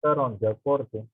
Estaram de acordo.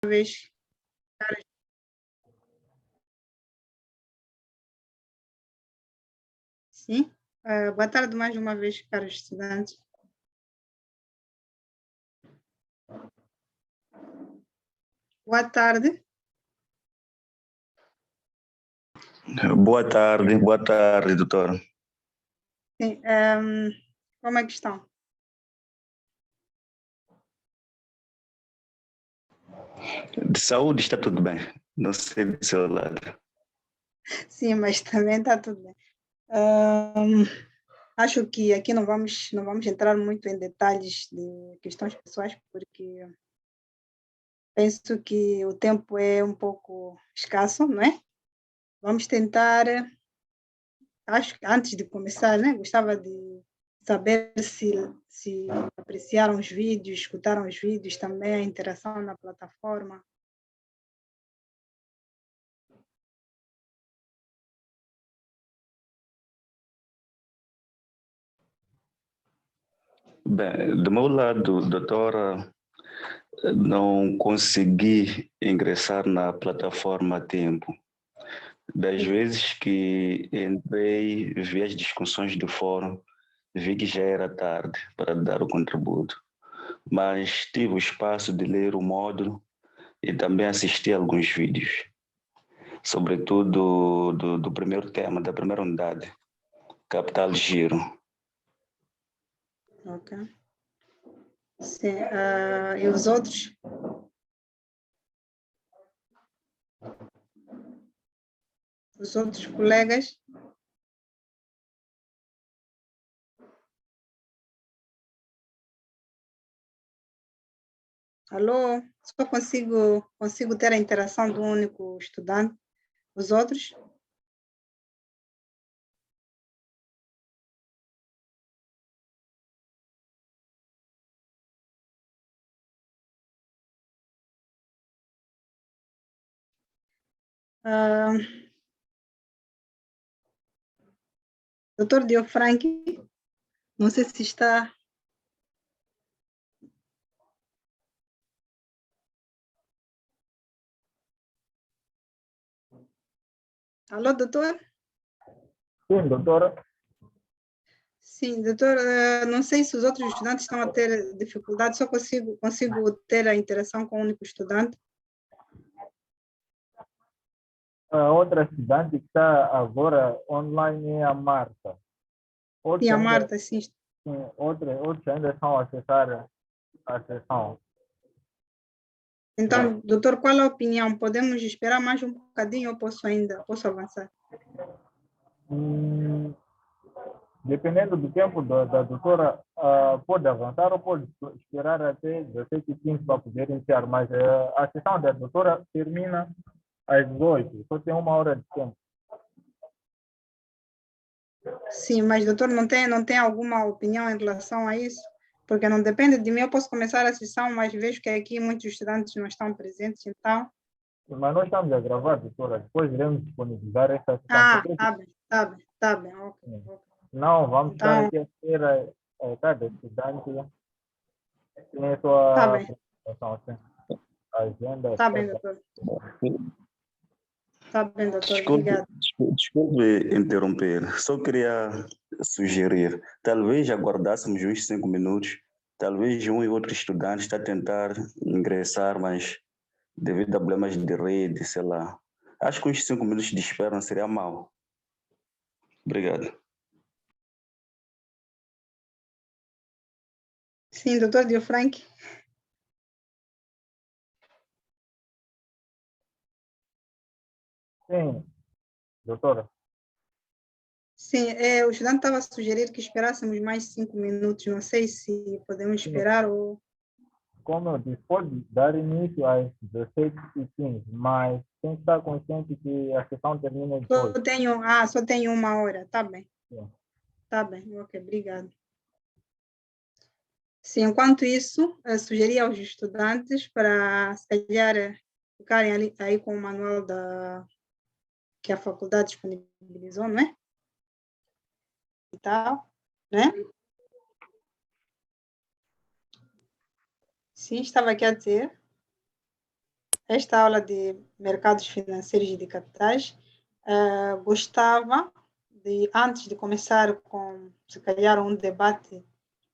Vez. Sim. Boa tarde mais uma vez, caros estudantes. Boa tarde. Boa tarde, doutora. Sim. Como é que estão? De saúde está tudo bem. Não sei do seu lado. Sim, mas também está tudo bem. Acho que aqui não vamos entrar muito em detalhes de questões pessoais, porque penso que o tempo é um pouco escasso, não é? Vamos tentar, acho que antes de começar, né, gostava de saber se apreciaram os vídeos, escutaram os vídeos, também a interação na plataforma. Bem, do meu lado, doutora, não consegui ingressar na plataforma a tempo. Das vezes que entrei, vi as discussões do fórum, vi que já era tarde para dar o contributo, mas tive o espaço de ler o módulo e também assisti a alguns vídeos, sobretudo do primeiro tema, da primeira unidade, capital giro. Ok. Sim, e os outros? Os outros colegas? Alô? Só consigo ter a interação do único estudante. Os outros? Doutor Diofranchi, não sei se está... Alô, doutor? Sim, doutora. Sim, doutor, não sei se os outros estudantes estão a ter dificuldade, só consigo ter a interação com o único estudante. A outra estudante que está agora online é a Marta. Outros Sim, a ainda, Marta, sim. sim, outros ainda estão a acessar a sessão. Então, doutor, qual é a opinião? Podemos esperar mais um bocadinho ou posso avançar? Dependendo do tempo da doutora, pode avançar ou pode esperar até 17h15 para poder iniciar, mas a sessão da doutora termina às 18h, só tem 1 hora de tempo. Sim, mas doutor, não tem alguma opinião em relação a isso? Porque não depende de mim, eu posso começar a sessão, mas vejo que aqui muitos estudantes não estão presentes, então... Mas nós estamos a gravar, doutora, depois iremos disponibilizar essa sessão. Ah, tá bem, ok. Não, vamos estar Então, aqui a ter cada estudante tem a tá sua bem, apresentação, assim, a agenda tá bem, toda. doutor. Tá bem, doutor, Desculpe, obrigada. desculpe interromper, só queria sugerir, talvez aguardássemos uns 5 minutos, talvez um e outro estudante está a tentar ingressar, mas devido a problemas de rede, sei lá. Acho que uns 5 minutos de espera não seria mal. Obrigado. Sim, doutor Diofranque. Sim, doutora. Sim, o estudante estava a sugerir que esperássemos mais 5 minutos. Não sei se podemos esperar ou... Como eu disse, pode dar início às 17h15, mas tem que estar consciente que a sessão termina depois. Só tenho 1 hora. Tá bem. Sim. Tá bem, ok, obrigado. Sim, enquanto isso, sugeri aos estudantes para, se calhar, ficarem ali, aí com o manual que a faculdade disponibilizou, não é? E tal, né? Sim, estava aqui a dizer, esta aula de mercados financeiros e de capitais, gostava de, antes de começar com, se calhar, um debate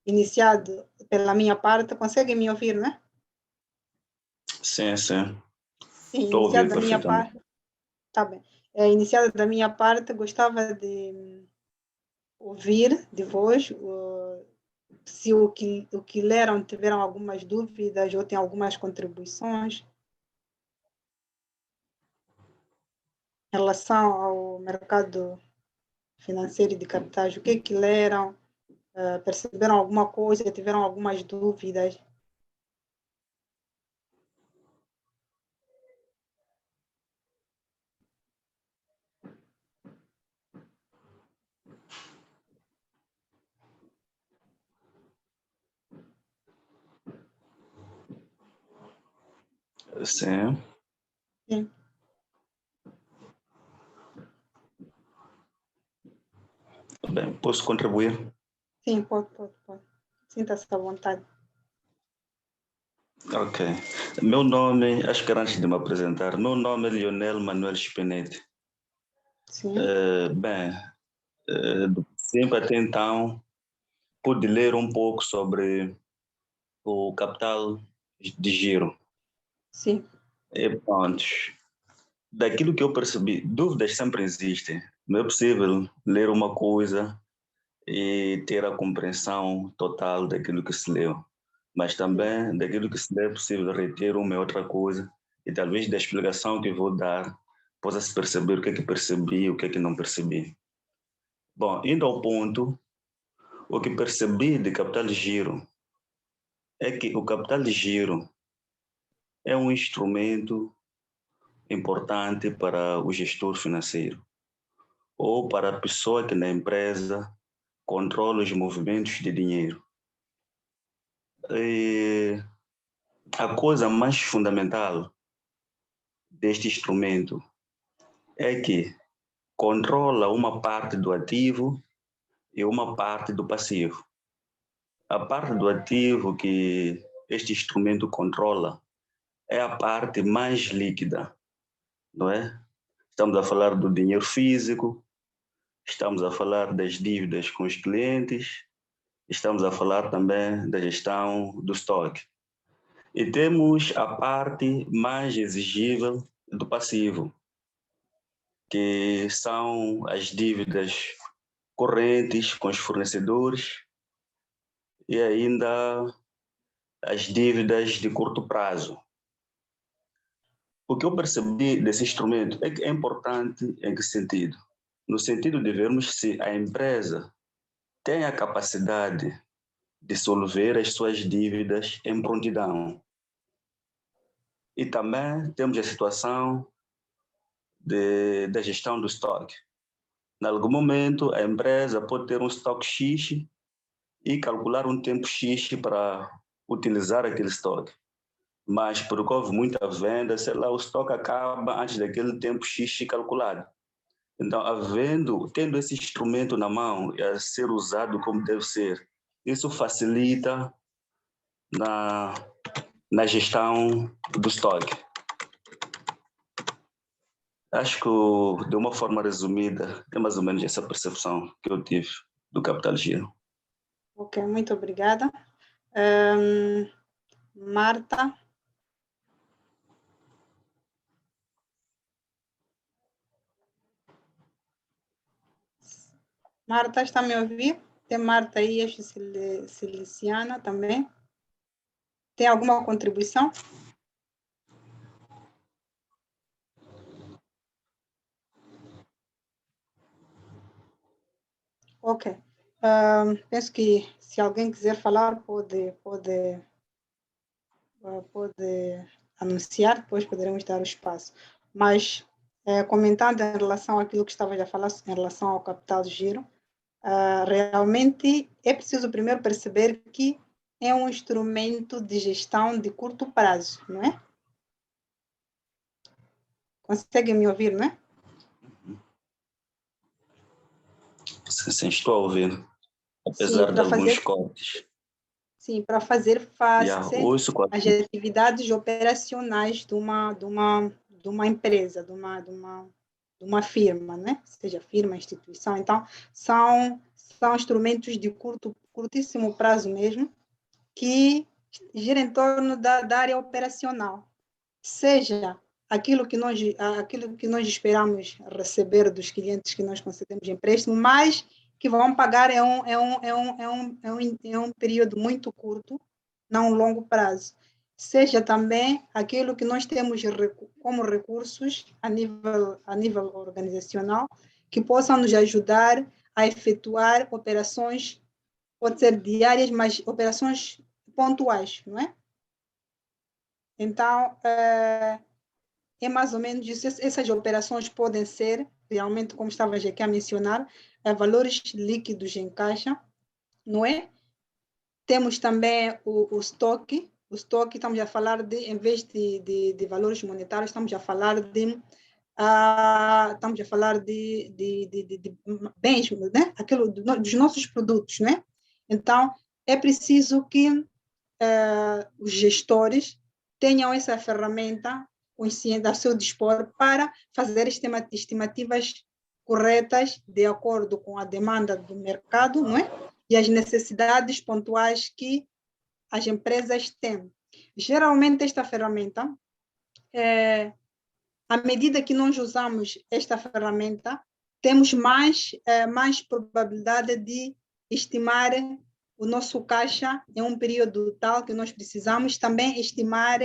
iniciado pela minha parte, conseguem me ouvir, né? Sim, sim. Sim, Estou a ouvir iniciado da minha perfeitamente. parte, tá bem. Iniciado da minha parte, gostava de ouvir de vós, se o que leram tiveram algumas dúvidas ou tem algumas contribuições em relação ao mercado financeiro e de capitais, o que leram, perceberam alguma coisa, tiveram algumas dúvidas. Sim. Sim, Bem, posso contribuir? sim, pode. Sinta-se à vontade. Ok. Meu nome, acho que era antes de me apresentar, meu nome é Lionel Manuel Spinetti. Sim, Bem, sempre até então pude ler um pouco sobre o capital de giro. sim, E pronto, daquilo que eu percebi, dúvidas sempre existem. Não é possível ler uma coisa e ter a compreensão total daquilo que se leu. Mas também daquilo que se lê é possível reter uma e outra coisa e talvez da explicação que vou dar possa-se perceber o que é que percebi e o que é que não percebi. Bom, indo ao ponto, o que percebi de capital de giro é que o capital de giro é um instrumento importante para o gestor financeiro ou para a pessoa que na empresa controla os movimentos de dinheiro. E a coisa mais fundamental deste instrumento é que controla uma parte do ativo e uma parte do passivo. A parte do ativo que este instrumento controla é a parte mais líquida, não é? Estamos a falar do dinheiro físico, estamos a falar das dívidas com os clientes, estamos a falar também da gestão do estoque. E temos a parte mais exigível do passivo, que são as dívidas correntes com os fornecedores e ainda as dívidas de curto prazo. O que eu percebi desse instrumento é que é importante em que sentido? No sentido de vermos se a empresa tem a capacidade de solver as suas dívidas em prontidão. E também temos a situação da gestão do estoque. Em algum momento, a empresa pode ter um estoque X e calcular um tempo X para utilizar aquele estoque. Mas porque houve muita venda, sei lá, o estoque acaba antes daquele tempo X calculado. Então, tendo esse instrumento na mão e a ser usado como deve ser, isso facilita na gestão do estoque. Acho que, de uma forma resumida, é mais ou menos essa percepção que eu tive do capital giro. ok, muito obrigada. Marta? Marta, está me a ouvir? Tem Marta aí, acho Siliciana também. Tem alguma contribuição? Ok. Penso que se alguém quiser falar, pode anunciar, depois poderemos dar o espaço. Mas, comentando em relação àquilo que estava a falar em relação ao capital de giro, realmente é preciso primeiro perceber que é um instrumento de gestão de curto prazo, não é? Conseguem me ouvir, não é? Sim, estou a ouvir, apesar de alguns cortes. Sim, para fazer face às atividades operacionais de uma empresa, de uma firma, né? Seja firma, instituição. Então, são instrumentos de curtíssimo prazo mesmo, que giram em torno da área operacional. Seja aquilo que nós esperamos receber dos clientes que nós concedemos empréstimo, mas que vão pagar é um período muito curto, não um longo prazo. Seja também aquilo que nós temos como recursos a nível organizacional, que possam nos ajudar a efetuar operações, pode ser diárias, mas operações pontuais, não é? Então, é mais ou menos isso. Essas operações podem ser, realmente, como estava aqui a mencionar, valores líquidos em caixa, não é? Temos também o estoque. O estoque, estamos a falar de, em vez de valores monetários, estamos a falar de bens, né? Aquilo dos nossos produtos, né? Então, é preciso que os gestores tenham essa ferramenta consciente a seu dispor para fazer estimativas corretas de acordo com a demanda do mercado, não é? E as necessidades pontuais que as empresas têm. Geralmente, esta ferramenta, à medida que nós usamos esta ferramenta, temos mais probabilidade de estimar o nosso caixa em um período tal que nós precisamos também estimar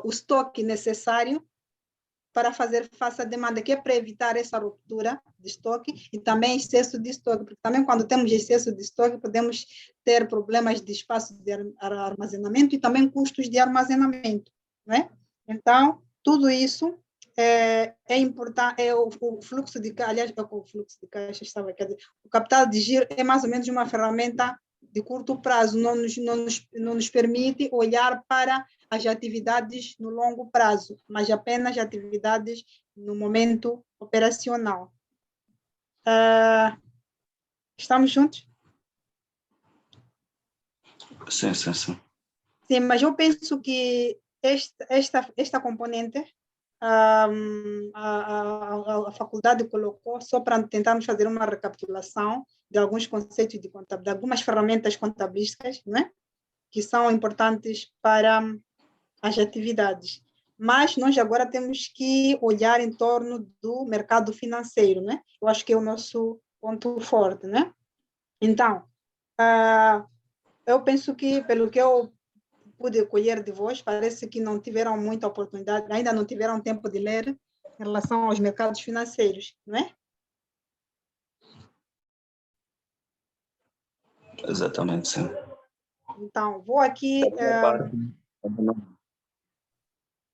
o estoque necessário para fazer face à demanda, que é para evitar essa ruptura de estoque e também excesso de estoque, porque também quando temos excesso de estoque podemos ter problemas de espaço de armazenamento e também custos de armazenamento, não é? Então, tudo isso é importante, o fluxo de caixa, aliás, o fluxo de caixa estava aqui, o capital de giro é mais ou menos uma ferramenta de curto prazo, não nos permite olhar para as atividades no longo prazo, mas apenas atividades no momento operacional. Estamos juntos? Sim. Sim, mas eu penso que esta componente a faculdade colocou só para tentarmos fazer uma recapitulação de alguns conceitos de contabilidade, algumas ferramentas contabilísticas, né, que são importantes para as atividades. Mas nós agora temos que olhar em torno do mercado financeiro, né? Eu acho que é o nosso ponto forte, né? Então, eu penso que, pelo que eu pude colher de vós, parece que não tiveram muita oportunidade, ainda não tiveram tempo de ler em relação aos mercados financeiros, não é? Exatamente, sim. Então, vou aqui...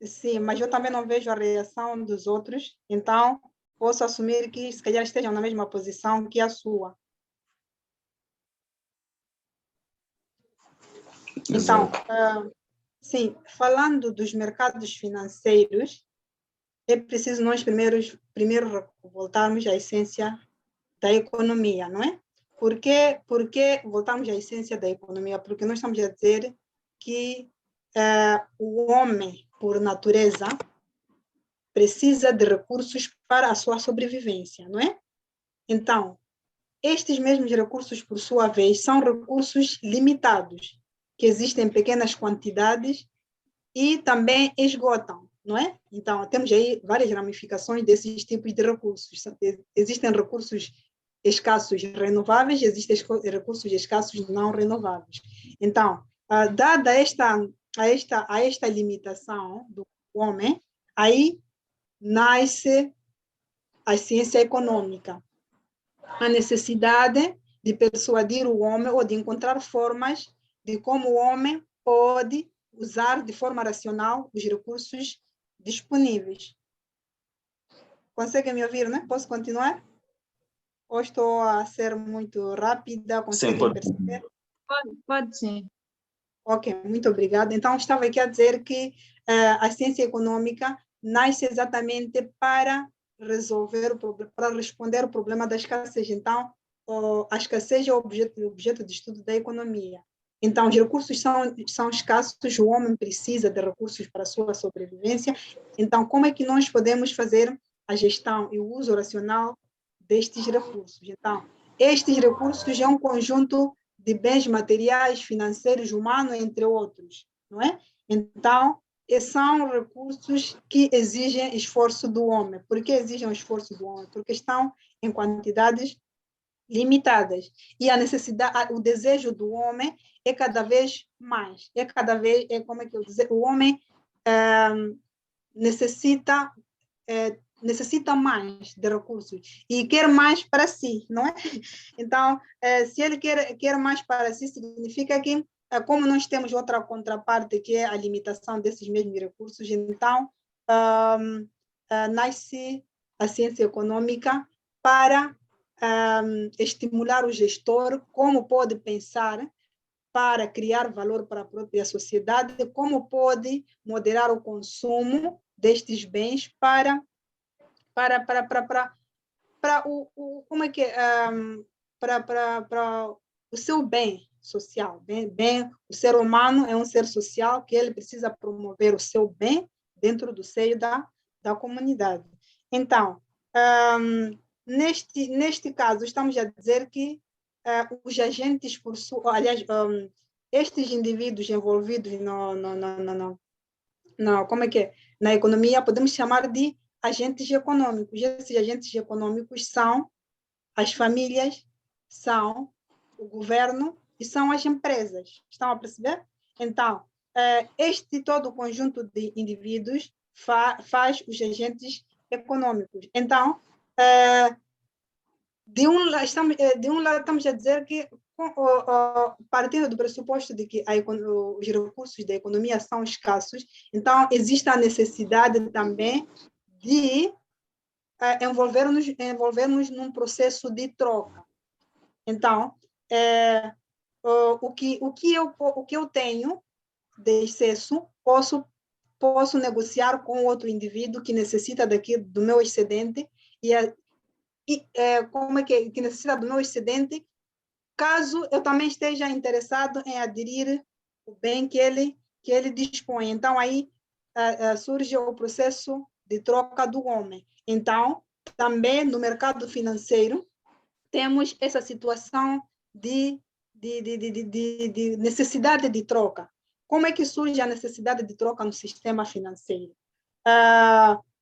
Sim, mas eu também não vejo a reação dos outros, então posso assumir que se calhar estejam na mesma posição que a sua. Então, sim, falando dos mercados financeiros, é preciso nós primeiro voltarmos à essência da economia, não é? Por que voltamos à essência da economia? Porque nós estamos a dizer que o homem, por natureza, precisa de recursos para a sua sobrevivência, não é? Então, estes mesmos recursos, por sua vez, são recursos limitados, que existem em pequenas quantidades e também esgotam, não é? Então, temos aí várias ramificações desses tipos de recursos. Existem recursos escassos renováveis, existem recursos escassos não renováveis. Então, dada esta limitação do homem, aí nasce a ciência econômica, a necessidade de persuadir o homem ou de encontrar formas de como o homem pode usar de forma racional os recursos disponíveis. Conseguem me ouvir, né? Posso continuar? Ou estou a ser muito rápida? Conseguem perceber? Pode sim. Ok, muito obrigada. Então, estava aqui a dizer que a ciência econômica nasce exatamente para resolver para responder o problema da escassez. Então, a escassez é o objeto de estudo da economia. Então, os recursos são escassos, o homem precisa de recursos para a sua sobrevivência. Então, como é que nós podemos fazer a gestão e o uso racional destes recursos? Então, estes recursos é um conjunto de bens materiais, financeiros, humanos, entre outros, não é? Então, são recursos que exigem esforço do homem. Por que exigem o esforço do homem? Porque estão em quantidades limitadas. E a necessidade, o desejo do homem é cada vez mais. Como é que eu dizer? O homem necessita mais de recursos e quer mais para si, não é? Então, se ele quer mais para si, significa que, como nós temos outra contraparte, que é a limitação desses mesmos recursos, então, nasce a ciência econômica para estimular o gestor como pode pensar para criar valor para a própria sociedade, como pode moderar o consumo destes bens para como é que para o seu bem social, o ser humano é um ser social que ele precisa promover o seu bem dentro do seio da comunidade. Então, neste caso, estamos a dizer que os agentes, estes indivíduos envolvidos como é que é? Na economia, podemos chamar de agentes econômicos. Esses agentes econômicos são as famílias, são o governo e são as empresas. Estão a perceber? Então, este todo o conjunto de indivíduos faz os agentes econômicos. Então, de um lado estamos a dizer que, partindo do pressuposto de que os recursos da economia são escassos, então existe a necessidade também de envolvermos num processo de troca. Então, o que eu tenho de excesso, posso negociar com outro indivíduo que necessita do meu excedente que necessita do meu excedente, caso eu também esteja interessado em aderir o bem que ele dispõe. Então, aí surge o processo de troca do homem. Então, também no mercado financeiro, temos essa situação de necessidade de troca. Como é que surge a necessidade de troca no sistema financeiro?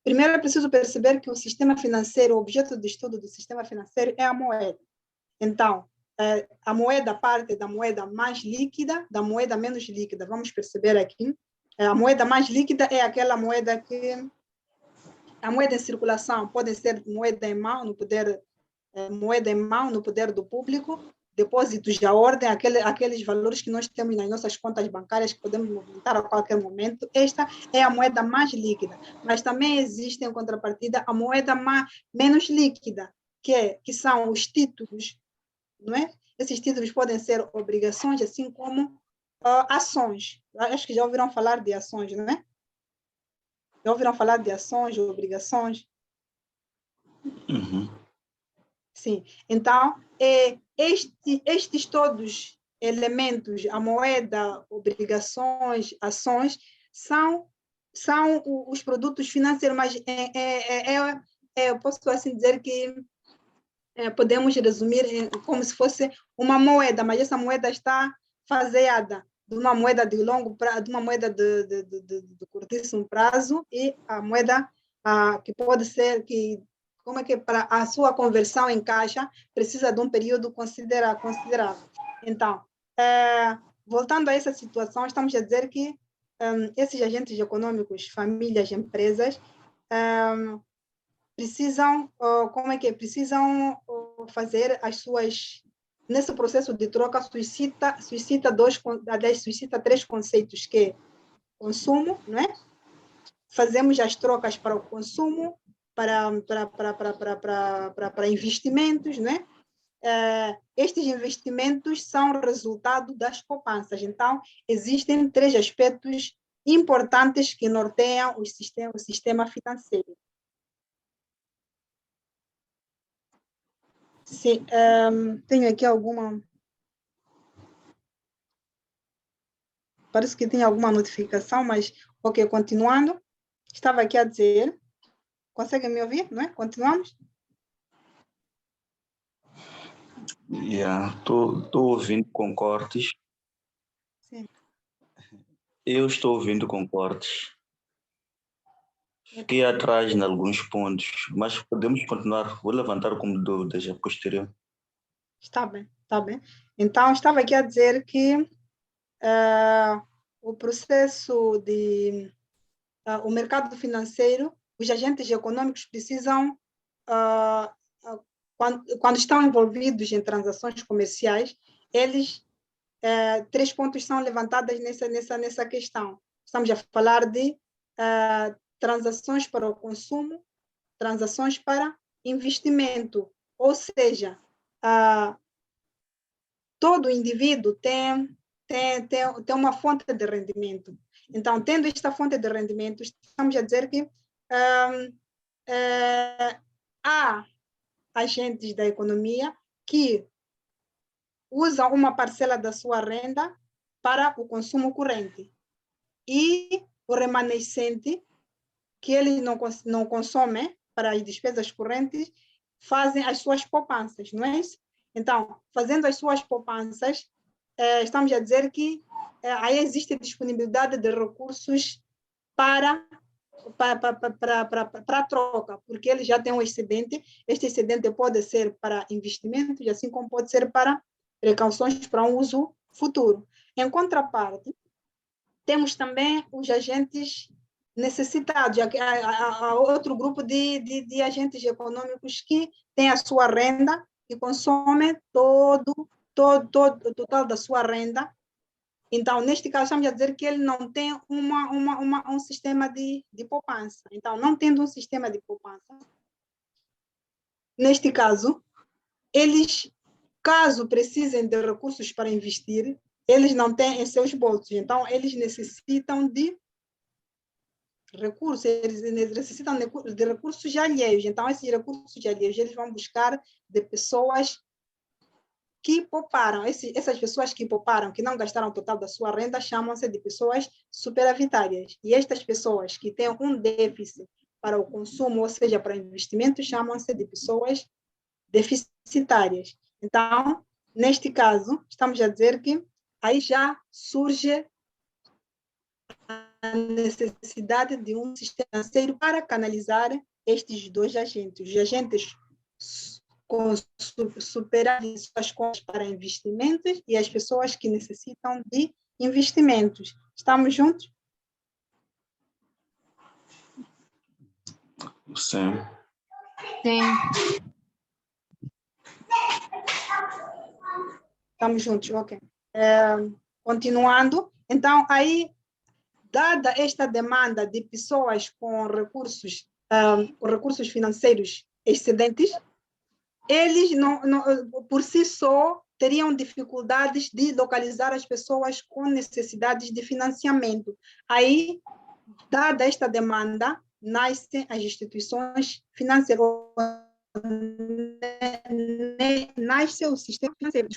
Primeiro é preciso perceber que o sistema financeiro, o objeto de estudo do sistema financeiro é a moeda. Então, a moeda parte da moeda mais líquida, da moeda menos líquida. Vamos perceber aqui. A moeda mais líquida é aquela moeda a moeda em circulação pode ser moeda em mão no poder do público, depósitos de ordem, aqueles valores que nós temos nas nossas contas bancárias que podemos movimentar a qualquer momento. Esta é a moeda mais líquida, mas também existe em contrapartida a moeda menos líquida, que são os títulos, não é? Esses títulos podem ser obrigações, assim como ações. Acho que já ouviram falar de ações, não é? Já ouviram falar de ações ou obrigações? Uhum. Sim. Então, estes todos elementos, a moeda, obrigações, ações, são os produtos financeiros, mas eu posso assim dizer que podemos resumir como se fosse uma moeda, mas essa moeda está faseada de uma moeda de longo prazo, de uma moeda de curtíssimo prazo e a moeda que pode ser, que como é que para a sua conversão em caixa precisa de um período considerável. Então, voltando a essa situação, estamos a dizer que esses agentes econômicos, famílias, empresas, precisam, precisam fazer as suas, nesse processo de troca, suscita três conceitos, que é consumo, não é? Fazemos as trocas para o consumo, para investimentos, não é? Estes investimentos são resultado das poupanças. Então, existem três aspectos importantes que norteiam o sistema financeiro. Sim, tenho aqui alguma... Parece que tem alguma notificação, mas, ok, continuando. Estava aqui a dizer... Conseguem me ouvir, não é? Continuamos? Estou ouvindo com cortes. Sim. Eu estou ouvindo com cortes. Fiquei atrás em alguns pontos, mas podemos continuar. Vou levantar como dúvidas a posterior. Está bem, está bem. Então, estava aqui a dizer que o processo de... o mercado financeiro, os agentes econômicos precisam, quando estão envolvidos em transações comerciais, eles, três pontos são levantados nessa questão. Estamos a falar de transações para o consumo, transações para investimento, ou seja, todo indivíduo tem uma fonte de rendimento. Então, tendo esta fonte de rendimento, estamos a dizer que há agentes da economia que usam uma parcela da sua renda para o consumo corrente e o remanescente, que eles não consomem para as despesas correntes, fazem as suas poupanças, não é isso? Então, fazendo as suas poupanças, estamos a dizer que aí existe disponibilidade de recursos para a troca, porque ele já tem um excedente. Este excedente pode ser para investimentos, assim como pode ser para precauções para um uso futuro. Em contraparte, temos também os agentes necessitados, há outro grupo de agentes econômicos que têm a sua renda e consomem todo o total da sua renda. Então, neste caso, estamos a dizer que ele não tem um sistema de poupança. Então, não tendo um sistema de poupança, neste caso, eles, caso precisem de recursos para investir, eles não têm em seus bolsos. Então, eles necessitam de recursos, eles necessitam de recursos alheios. Então, esses recursos alheios, eles vão buscar de pessoas que pouparam. Essas pessoas que pouparam, que não gastaram o total da sua renda, chamam-se de pessoas superavitárias. E estas pessoas que têm um déficit para o consumo, ou seja, para investimento, chamam-se de pessoas deficitárias. Então, neste caso, estamos a dizer que aí já surge a necessidade de um sistema financeiro para canalizar estes dois agentes. Os agentes com superávit suas contas para investimentos e as pessoas que necessitam de investimentos. Estamos juntos? Sim. Sim. Estamos juntos, ok. Continuando, então, aí, dada esta demanda de pessoas com recursos financeiros excedentes, eles, por si só, teriam dificuldades de localizar as pessoas com necessidades de financiamento. Aí, dada esta demanda, nascem as instituições financeiras, nasce o sistema financeiro.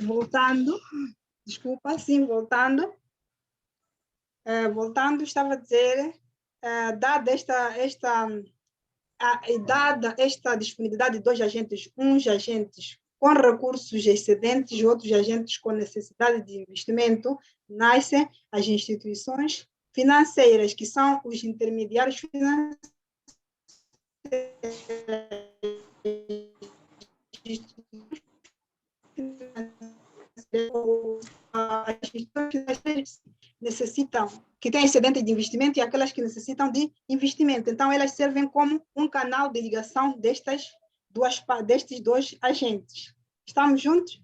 Voltando, Desculpa, sim, voltando. Voltando, estava a dizer, dada esta disponibilidade de dois agentes, uns agentes com recursos excedentes e outros agentes com necessidade de investimento, nascem as instituições financeiras, que são os intermediários financeiros. As instituições financeiras necessitam, que têm excedente de investimento, e aquelas que necessitam de investimento. Então, elas servem como um canal de ligação destes dois agentes. Estamos juntos?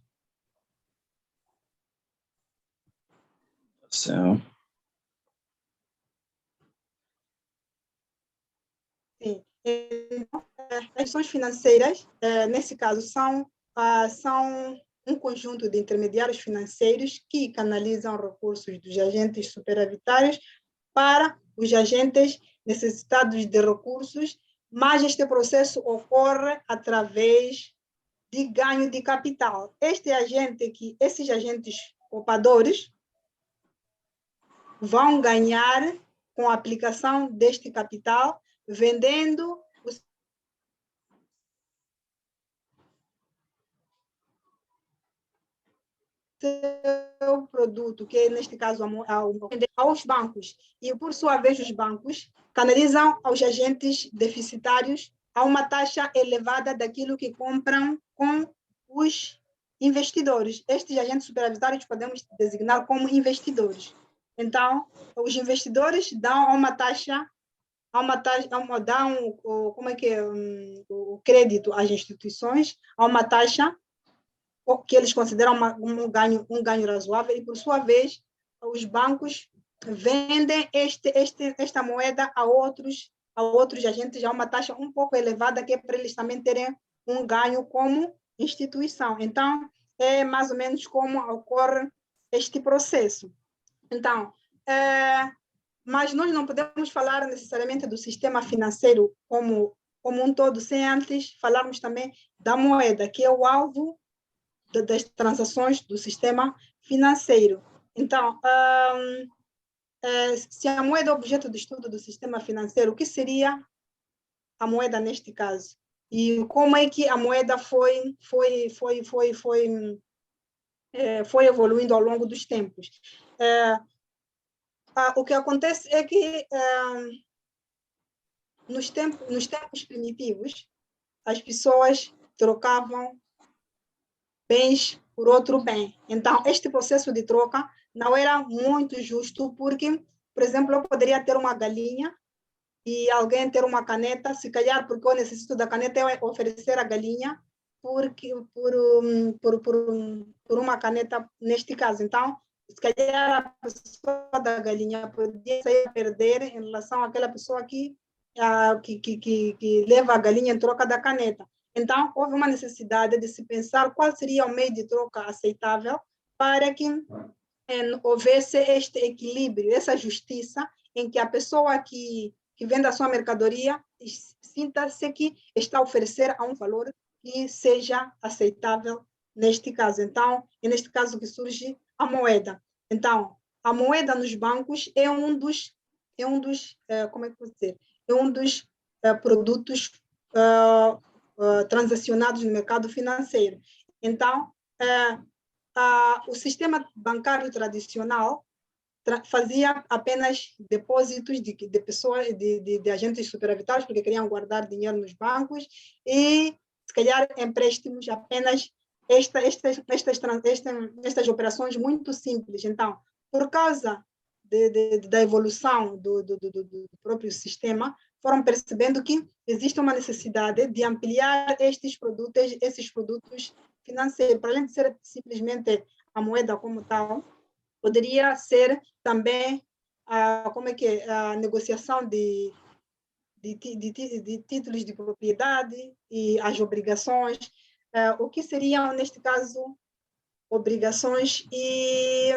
Sim. Sim. As instituições financeiras, nesse caso, são um conjunto de intermediários financeiros que canalizam recursos dos agentes superavitários para os agentes necessitados de recursos, mas este processo ocorre através de ganho de capital. Esses agentes poupadores vão ganhar com a aplicação deste capital, vendendo seu produto, que é, neste caso, aos bancos. E, por sua vez, os bancos canalizam aos agentes deficitários a uma taxa elevada daquilo que compram com os investidores. Estes agentes superavitários podemos designar como investidores. Então, os investidores dão o crédito às instituições a uma taxa que eles consideram um ganho razoável, e, por sua vez, os bancos vendem esta moeda a outros agentes a uma taxa um pouco elevada, que é para eles também terem um ganho como instituição. Então, é mais ou menos como ocorre este processo. Então, mas nós não podemos falar necessariamente do sistema financeiro como um todo, sem antes falarmos também da moeda, que é o alvo das transações do sistema financeiro. Então, se a moeda é objeto de estudo do sistema financeiro, o que seria a moeda neste caso? E como é que a moeda foi evoluindo ao longo dos tempos? O que acontece é que nos tempos primitivos, as pessoas trocavam bens por outro bem. Então, este processo de troca não era muito justo, porque, por exemplo, eu poderia ter uma galinha e alguém ter uma caneta, se calhar porque eu necessito da caneta, eu oferecer a galinha por uma caneta neste caso. Então, se calhar a pessoa da galinha podia sair a perder em relação àquela pessoa que leva a galinha em troca da caneta. Então, houve uma necessidade de se pensar qual seria o meio de troca aceitável para que houvesse este equilíbrio, essa justiça, em que a pessoa que vende a sua mercadoria sinta-se que está a oferecer a um valor que seja aceitável neste caso. Então, é neste caso que surge a moeda. Então, a moeda nos bancos é um dos como é que eu vou dizer? É um dos produtos transacionados no mercado financeiro. Então, o sistema bancário tradicional fazia apenas depósitos de pessoas, de agentes superavitários, porque queriam guardar dinheiro nos bancos, e, se calhar, empréstimos apenas estas operações muito simples. Então, por causa da evolução do próprio sistema, foram percebendo que existe uma necessidade de ampliar esses produtos financeiros, para além de ser simplesmente a moeda como tal, poderia ser também a negociação de títulos de propriedade e as obrigações, o que seriam, neste caso, obrigações e,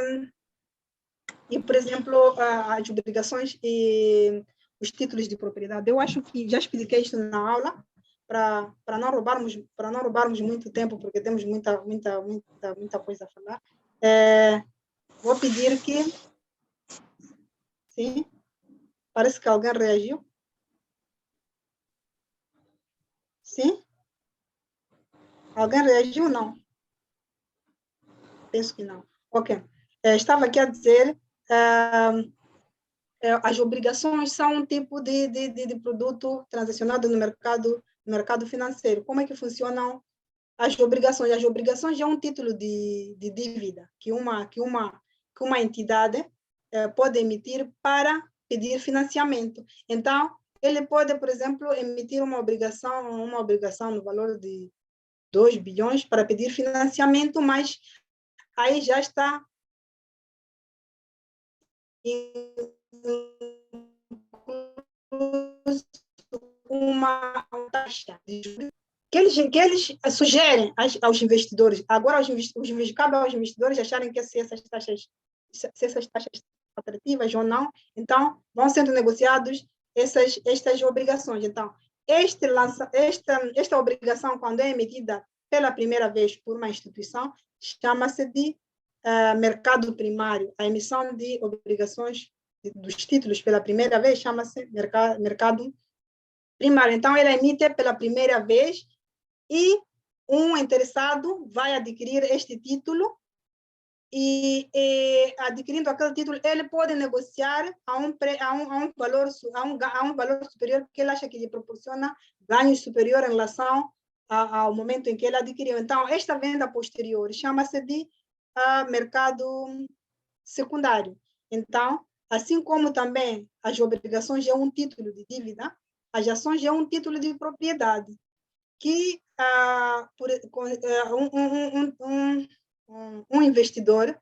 por exemplo, as obrigações e os títulos de propriedade. Eu acho que já expliquei isso na aula, para não roubarmos muito tempo, porque temos muita coisa a falar. Vou pedir que... Sim, parece que alguém reagiu. Sim? Alguém reagiu ou não? Penso que não. Ok. Estava aqui a dizer, as obrigações são um tipo de produto transacionado no mercado financeiro. Como é que funcionam as obrigações? As obrigações é um título de dívida que uma entidade pode emitir para pedir financiamento. Então, ele pode, por exemplo, emitir uma obrigação no valor de 2 bilhões para pedir financiamento, mas aí já está uma taxa de juros que eles sugerem aos investidores. Agora, cabe aos investidores acharem que se essas taxas atrativas ou não, então vão sendo negociados estas obrigações. Então, esta obrigação, quando é emitida pela primeira vez por uma instituição, chama-se de mercado primário. A emissão de obrigações dos títulos pela primeira vez chama-se mercado primário. Então, ele emite pela primeira vez e um interessado vai adquirir este título e adquirindo aquele título, ele pode negociar a um valor superior, porque ele acha que lhe proporciona ganho superior em relação ao momento em que ele adquiriu. Então, esta venda posterior chama-se de mercado secundário. Então, assim como também as obrigações é um título de dívida, as ações é um título de propriedade, que um investidor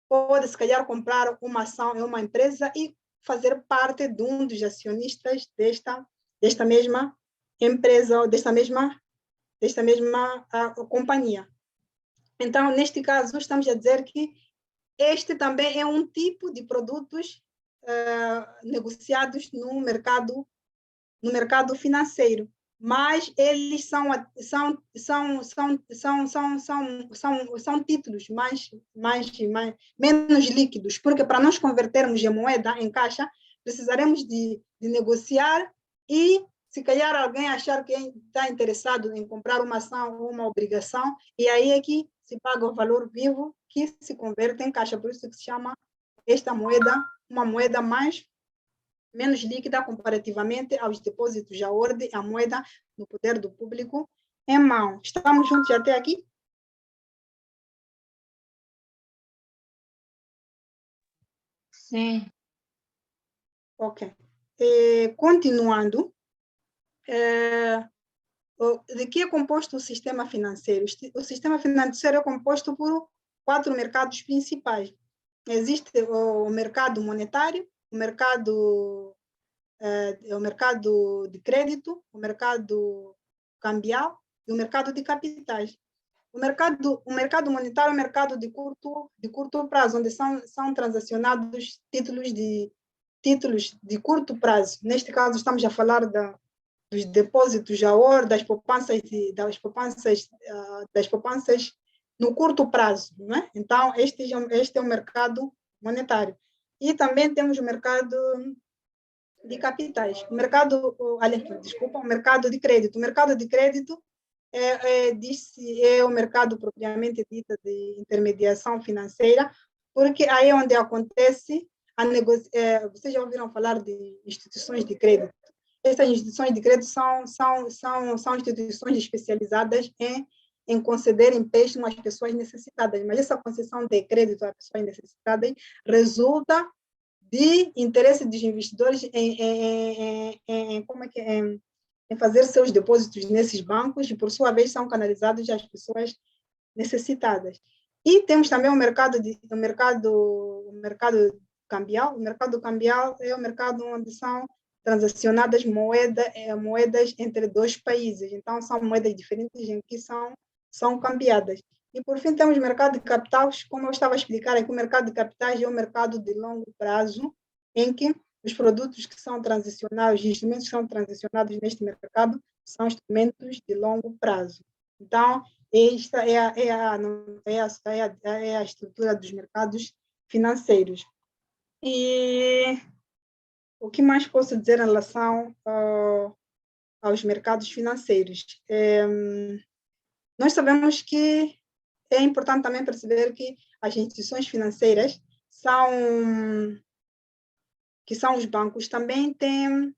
pode, se calhar, comprar uma ação em uma empresa e fazer parte de um dos acionistas desta mesma empresa ou desta mesma companhia. Então, neste caso, estamos a dizer que este também é um tipo de produtos negociados no mercado financeiro, mas eles são títulos menos líquidos, porque para nós convertermos em moeda, em caixa, precisaremos de negociar e, se calhar, alguém achar que está interessado em comprar uma ação ou uma obrigação, e aí é que se paga o valor vivo que se converte em caixa. Por isso que se chama esta moeda uma moeda menos líquida comparativamente aos depósitos à ordem, a moeda no poder do público em mão. Estamos juntos até aqui? Sim. Ok. Continuando, de que é composto o sistema financeiro? O sistema financeiro é composto por 4 mercados principais. Existe o mercado monetário, o mercado de crédito, o mercado cambial e o mercado de capitais. O mercado monetário é um mercado de curto prazo, onde são transacionados títulos de curto prazo. Neste caso, estamos a falar dos depósitos a ordem, das poupanças no curto prazo, não é? Então, este é o mercado monetário. E também temos o mercado de capitais. O mercado de crédito. O mercado de crédito é o mercado propriamente dito de intermediação financeira, porque aí é onde acontece vocês já ouviram falar de instituições de crédito? Essas instituições de crédito são instituições especializadas em conceder empréstimo às pessoas necessitadas, mas essa concessão de crédito às pessoas necessitadas resulta de interesse dos investidores em fazer seus depósitos nesses bancos e, por sua vez, são canalizados às pessoas necessitadas. E temos também o mercado cambial. O mercado cambial é o mercado onde são transacionadas moedas entre 2 países. Então, são moedas diferentes em que são cambiadas. E, por fim, temos o mercado de capitais, como eu estava a explicar aqui, o mercado de capitais é um mercado de longo prazo, em que os produtos que são transicionados, os instrumentos que são transicionados neste mercado, são instrumentos de longo prazo. Então, esta é a estrutura dos mercados financeiros. E o que mais posso dizer em relação aos mercados financeiros? Nós sabemos que é importante também perceber que as instituições financeiras que são os bancos, também têm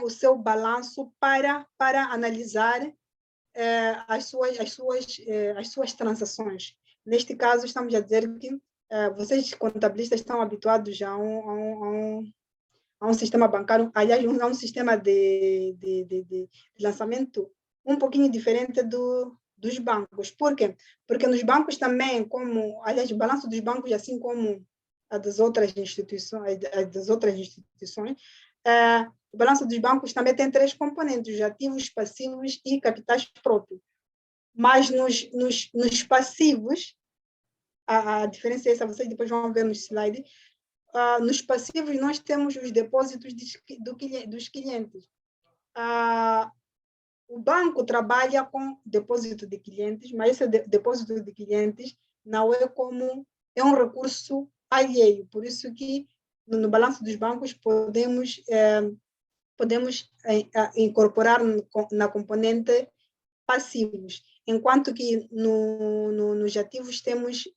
o seu balanço para analisar as suas transações. Neste caso, estamos a dizer que vocês, contabilistas, estão habituados a um sistema bancário, aliás, a um sistema de lançamento um pouquinho diferente dos bancos. Por quê? Porque nos bancos também, aliás, o balanço dos bancos, assim como das outras instituições, o balanço dos bancos também tem 3 componentes: os ativos, passivos e capitais próprios. Mas nos passivos, a diferença é essa, vocês depois vão ver no slide. Nos passivos, nós temos os depósitos dos clientes. O banco trabalha com depósito de clientes, mas esse depósito de clientes não é um recurso alheio. Por isso que no balanço dos bancos podemos incorporar na componente passivos, enquanto que nos ativos temos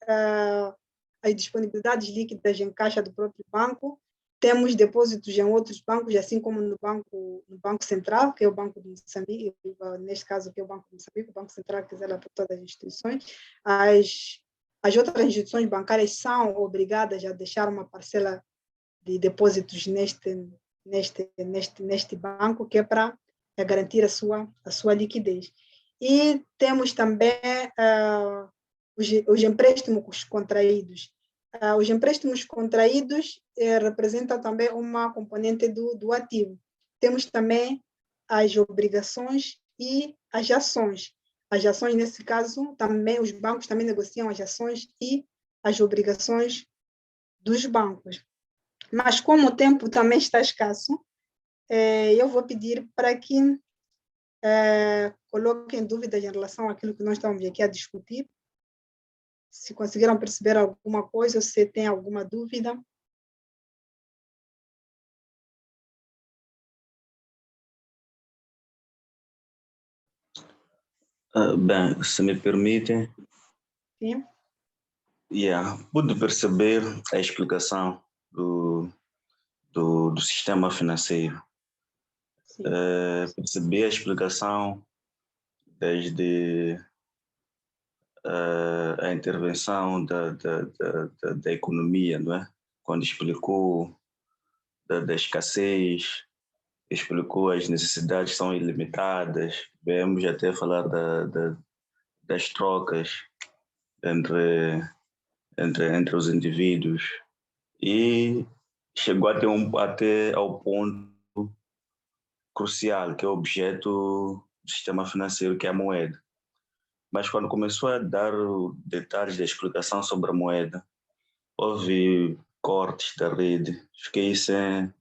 as disponibilidades líquidas em caixa do próprio banco, temos depósitos em outros bancos, assim como no Banco Central, que é o Banco de Moçambique, neste caso que é o Banco de Moçambique, o Banco Central que zela por todas as instituições. As outras instituições bancárias são obrigadas a deixar uma parcela de depósitos neste banco, que é para garantir a sua liquidez. E temos também os empréstimos contraídos. Os empréstimos contraídos representam também uma componente do ativo. Temos também as obrigações e as ações. As ações, nesse caso, também os bancos também negociam as ações e as obrigações dos bancos. Mas como o tempo também está escasso, eu vou pedir para que coloquem dúvidas em relação àquilo que nós estamos aqui a discutir. Se conseguiram perceber alguma coisa, se tem alguma dúvida. Bem, se me permitem, Sim. pude perceber a explicação do sistema financeiro. Percebi a explicação desde a intervenção da economia, não é? Quando explicou da escassez, explicou as necessidades são ilimitadas, viemos até falar das trocas entre os indivíduos e chegou até ao ponto crucial, que é o objeto do sistema financeiro, que é a moeda. Mas quando começou a dar detalhes da explicação sobre a moeda, houve cortes da rede, fiquei sem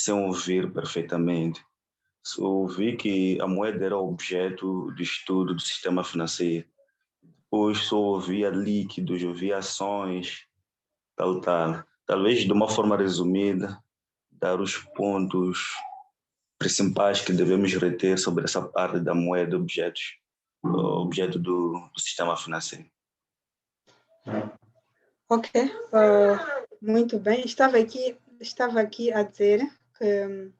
ouvir perfeitamente. Ouvi que a moeda era objeto de estudo do sistema financeiro. Depois só ouvia líquidos, ouvia ações, tal. Talvez de uma forma resumida, dar os pontos principais que devemos reter sobre essa parte da moeda, objeto do sistema financeiro. Ok, muito bem. Estava aqui a dizer que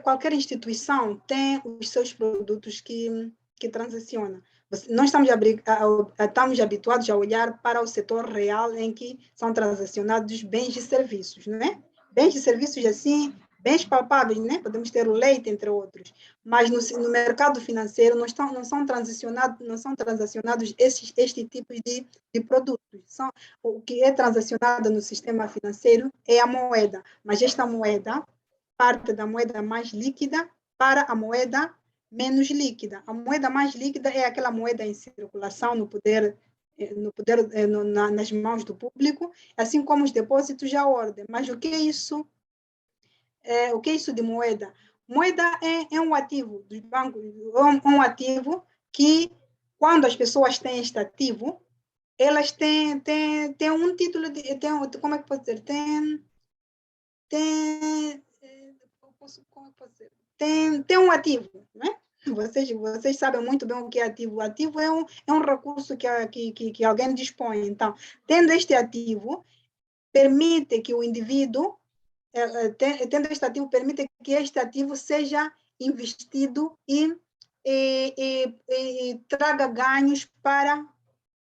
qualquer instituição tem os seus produtos que transaciona. Nós estamos habituados a olhar para o setor real em que são transacionados bens e serviços, não é? Bens e serviços assim, bens palpáveis, né? Podemos ter o leite, entre outros. Mas no mercado financeiro não são transacionados este tipo de produtos. O que é transacionado no sistema financeiro é a moeda, mas esta moeda parte da moeda mais líquida para a moeda menos líquida. A moeda mais líquida é aquela moeda em circulação nas mãos do público, assim como os depósitos à ordem. Mas o que é isso? O que é isso de moeda? Moeda é um ativo dos bancos, um ativo que quando as pessoas têm este ativo, elas têm um título, como é que pode dizer? Como é que pode dizer? Tem um ativo, né? Vocês sabem muito bem o que é ativo. O ativo é um recurso que alguém dispõe. Então, tendo este ativo, permite que o indivíduo, tendo este ativo, permite que este ativo seja investido e traga ganhos para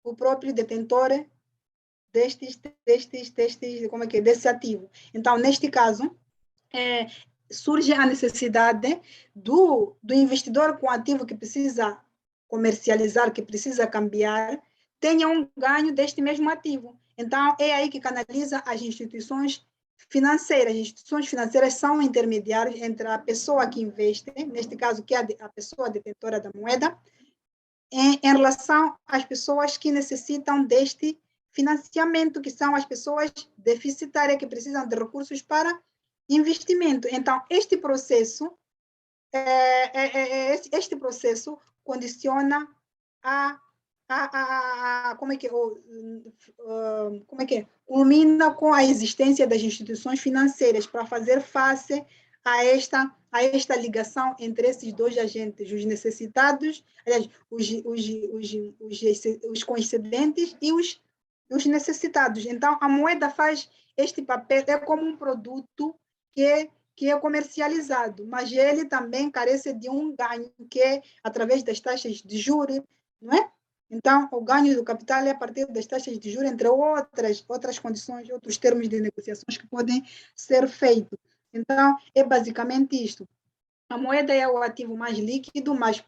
o próprio detentor desse ativo. Então, neste caso, surge a necessidade do investidor com ativo que precisa comercializar, que precisa cambiar, tenha um ganho deste mesmo ativo. Então, é aí que canaliza as instituições financeiras. As instituições financeiras são intermediários entre a pessoa que investe, neste caso, que é a pessoa detentora da moeda, em relação às pessoas que necessitam deste financiamento, que são as pessoas deficitárias que precisam de recursos para investimento. Então, este processo condiciona como é que culmina com a existência das instituições financeiras para fazer face a esta ligação entre esses dois agentes, os necessitados, aliás, os concedentes e os necessitados. Então, a moeda faz este papel, é como um produto que é comercializado, mas ele também carece de um ganho que é através das taxas de juros, não é? Então, o ganho do capital é a partir das taxas de juros, entre outras condições, outros termos de negociações que podem ser feitos. Então, é basicamente isto. A moeda é o ativo mais líquido, mas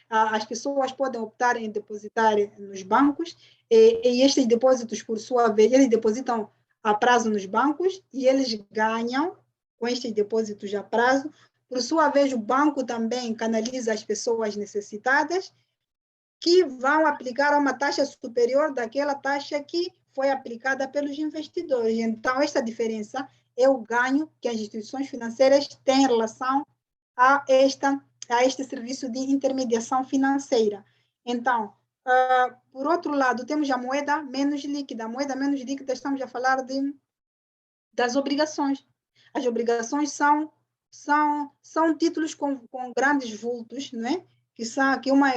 as pessoas podem optar em depositar nos bancos, e estes depósitos, por sua vez, eles depositam a prazo nos bancos e eles ganham com estes depósitos a prazo. Por sua vez, o banco também canaliza as pessoas necessitadas, que vão aplicar uma taxa superior daquela taxa que foi aplicada pelos investidores. Então, esta diferença é o ganho que as instituições financeiras têm em relação a este serviço de intermediação financeira. Então, por outro lado, temos a moeda menos líquida. A moeda menos líquida, estamos a falar das obrigações. As obrigações são títulos com grandes vultos, não é? Que uma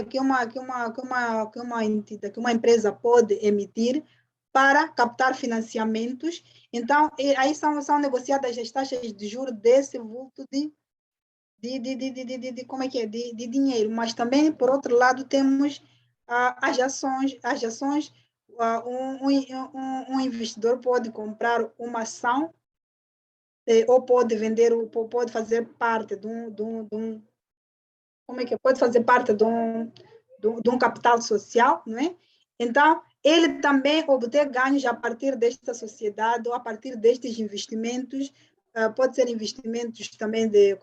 empresa pode emitir para captar financiamentos. Então, aí são negociadas as taxas de juros desse vulto de dinheiro. Mas também, por outro lado, temos as ações. Um investidor pode comprar uma ação, ou pode vender, ou pode fazer parte de um pode fazer parte de um capital social, não é? Então, ele também obter ganhos a partir desta sociedade ou a partir destes investimentos. Pode ser investimentos também de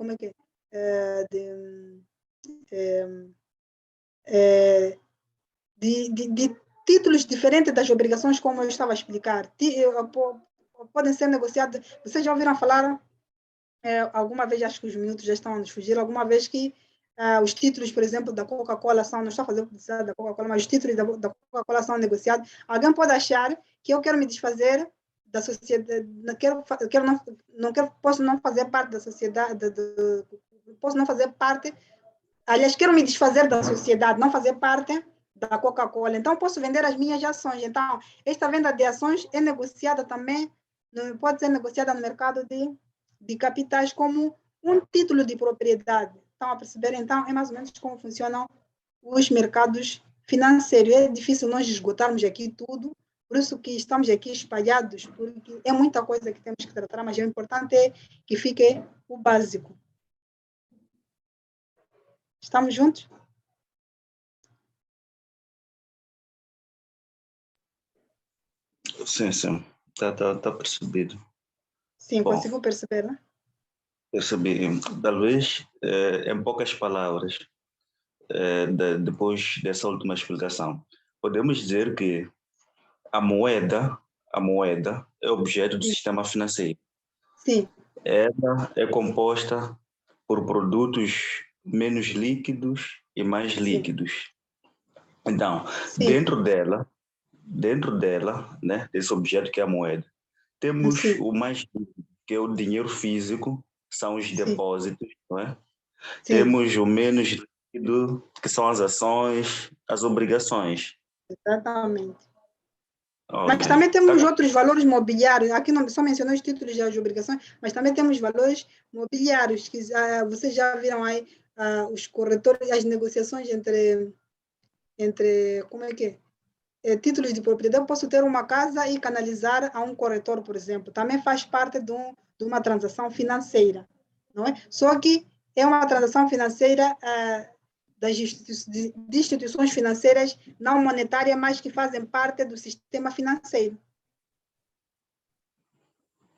títulos diferentes das obrigações, como eu estava a explicar. Podem ser negociados. Vocês já ouviram falar alguma vez, acho que os minutos já estão a nos fugir, alguma vez que os títulos, por exemplo, da Coca-Cola não estou a fazer publicidade da Coca-Cola, mas os títulos da Coca-Cola são negociados. Alguém pode achar que eu quero me desfazer da sociedade, posso não fazer parte da sociedade, posso não fazer parte, aliás, quero me desfazer da sociedade, não fazer parte da Coca-Cola. Então, posso vender as minhas ações. Então, esta venda de ações é negociada também, pode ser negociada no mercado de capitais como um título de propriedade. Estão a perceber? Então, é mais ou menos como funcionam os mercados financeiros. É difícil nós esgotarmos aqui tudo, por isso que estamos aqui espalhados, porque é muita coisa que temos que tratar, mas o importante é que fique o básico. Estamos juntos? Sim, sim. Tá percebido. Sim, Bom, consigo perceber, né? percebi. Talvez, em poucas palavras, depois dessa última explicação, podemos dizer que a moeda é objeto do sistema financeiro. Sim. Ela é composta por produtos menos líquidos e mais líquidos. Então, Sim, dentro dela, né, desse objeto que é a moeda, temos sim, o mais líquido, que é o dinheiro físico, são os sim, depósitos, não é? sim, Temos o menos líquido, que são as ações, as obrigações. exatamente. Ok. Mas também temos Agora, outros valores mobiliários. Aqui não só mencionou os títulos e as obrigações, mas também temos valores mobiliários, que vocês já viram aí os corretores, as negociações entre como é que títulos de propriedade. Eu posso ter uma casa e canalizar a um corretor, por exemplo. Também faz parte de uma transação financeira, não é? Só que é uma transação financeira de instituições financeiras não monetárias, mas que fazem parte do sistema financeiro.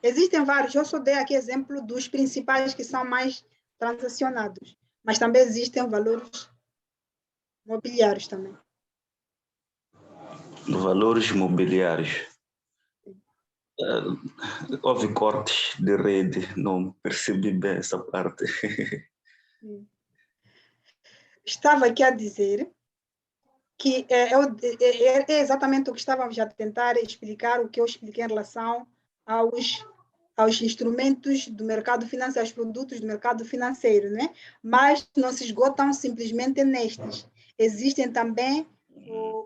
Existem vários, eu só dei aqui exemplo dos principais que são mais transacionados, mas também existem valores mobiliários também. valores mobiliários. Houve cortes de rede, não percebi bem essa parte. Estava aqui a dizer que é exatamente o que estávamos a tentar explicar, o que eu expliquei em relação aos instrumentos do mercado financeiro, aos produtos do mercado financeiro, né? Mas não se esgotam simplesmente nestes. Existem também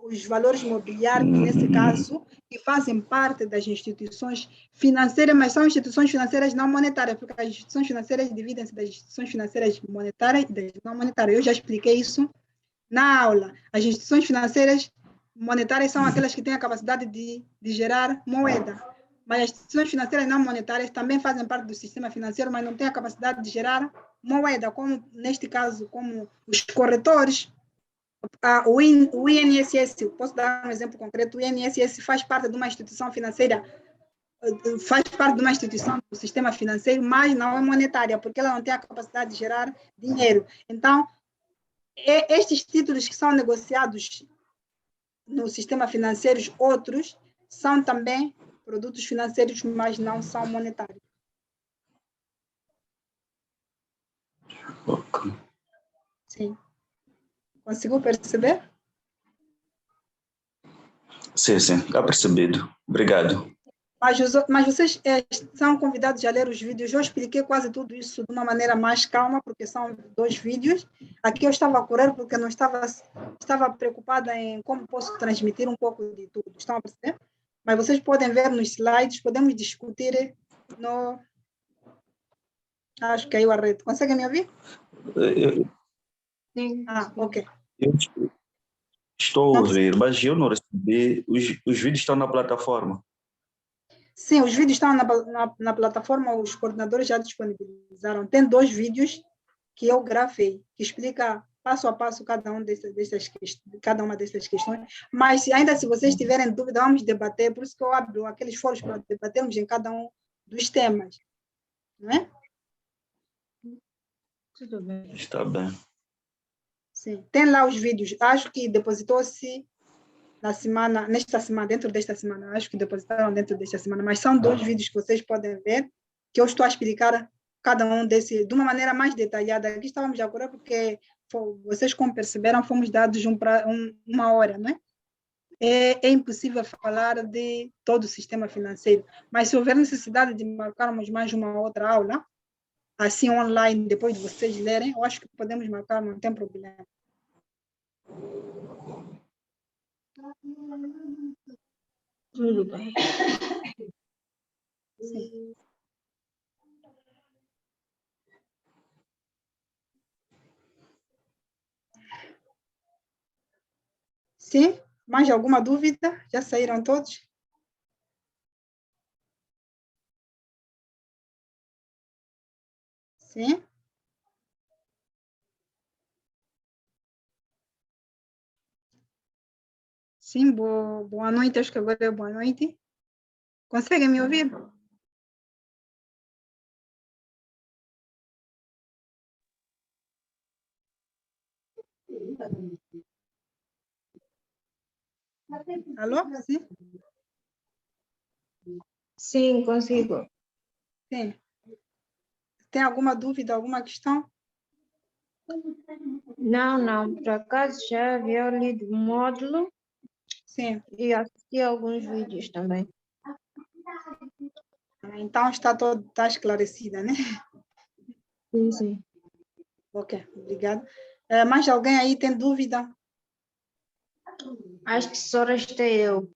os valores mobiliários, nesse caso, que fazem parte das instituições financeiras, mas são instituições financeiras não monetárias, porque as instituições financeiras dividem-se das instituições financeiras monetárias e das não monetárias. Eu já expliquei isso na aula. As instituições financeiras monetárias são aquelas que têm a capacidade de gerar moeda. Mas as instituições financeiras não monetárias também fazem parte do sistema financeiro, mas não têm a capacidade de gerar moeda, como neste caso, como os corretores. O INSS, posso dar um exemplo concreto, o INSS faz parte de uma instituição financeira, faz parte de uma instituição do sistema financeiro, mas não é monetária, porque ela não tem a capacidade de gerar dinheiro. Então, estes títulos que são negociados no sistema financeiro, outros, são também produtos financeiros, mas não são monetários. Ok. Sim. Conseguiu perceber? Sim, sim, está percebido. Obrigado. Mas vocês são convidados a ler os vídeos. Eu expliquei quase tudo isso de uma maneira mais calma, porque são 2 vídeos. Aqui eu estava a correr porque não estava preocupada em como posso transmitir um pouco de tudo. Estão a perceber? Mas vocês podem ver nos slides, podemos discutir no... Acho que caiu a rede. Conseguem me ouvir? Sim. Ok. Eu estou a Não, ouvir, mas eu não recebi. Os vídeos estão na plataforma. sim, os vídeos estão na plataforma, os coordenadores já disponibilizaram. Tem 2 vídeos que eu gravei, que explica passo a passo cada uma dessas questões. Mas ainda se vocês tiverem dúvida, vamos debater, por isso que eu abro aqueles fóruns para debatermos em cada um dos temas. Não é? Tudo bem. Está bem. Sim. Tem lá os vídeos. Acho que depositou-se nesta semana, dentro desta semana. Acho que depositaram dentro desta semana. Mas são 2 vídeos que vocês podem ver, que eu estou a explicar cada um de uma maneira mais detalhada. Aqui estávamos a correr porque vocês, como perceberam, fomos dados uma hora, não é? É impossível falar de todo o sistema financeiro, mas se houver necessidade de marcarmos mais uma outra aula, assim online, depois de vocês lerem, eu acho que podemos marcar, não tem problema. Tudo bem. Sim. Sim? Mais alguma dúvida? Já saíram todos? Sim? Sim, boa noite, acho que agora é boa noite. Conseguem me ouvir? Alô? Sim? Sim, consigo. Sim. Tem alguma dúvida, alguma questão? Não, por acaso já havia lido o módulo Sim. e assisti a alguns vídeos também. Então está esclarecida, né? Sim. Ok, obrigada. Mais alguém aí tem dúvida? Acho que só restei eu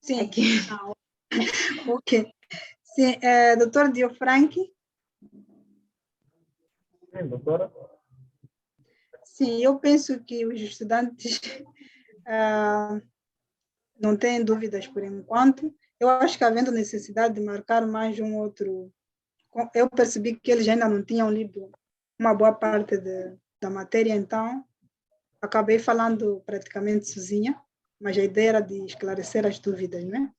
Sim. aqui. Ok. Sim, doutor Diofranchi? Sim, doutora. Sim, eu penso que os estudantes não têm dúvidas por enquanto. Eu acho que havendo necessidade de marcar mais um outro, eu percebi que eles ainda não tinham lido uma boa parte da matéria, então acabei falando praticamente sozinha, mas a ideia era de esclarecer as dúvidas, né?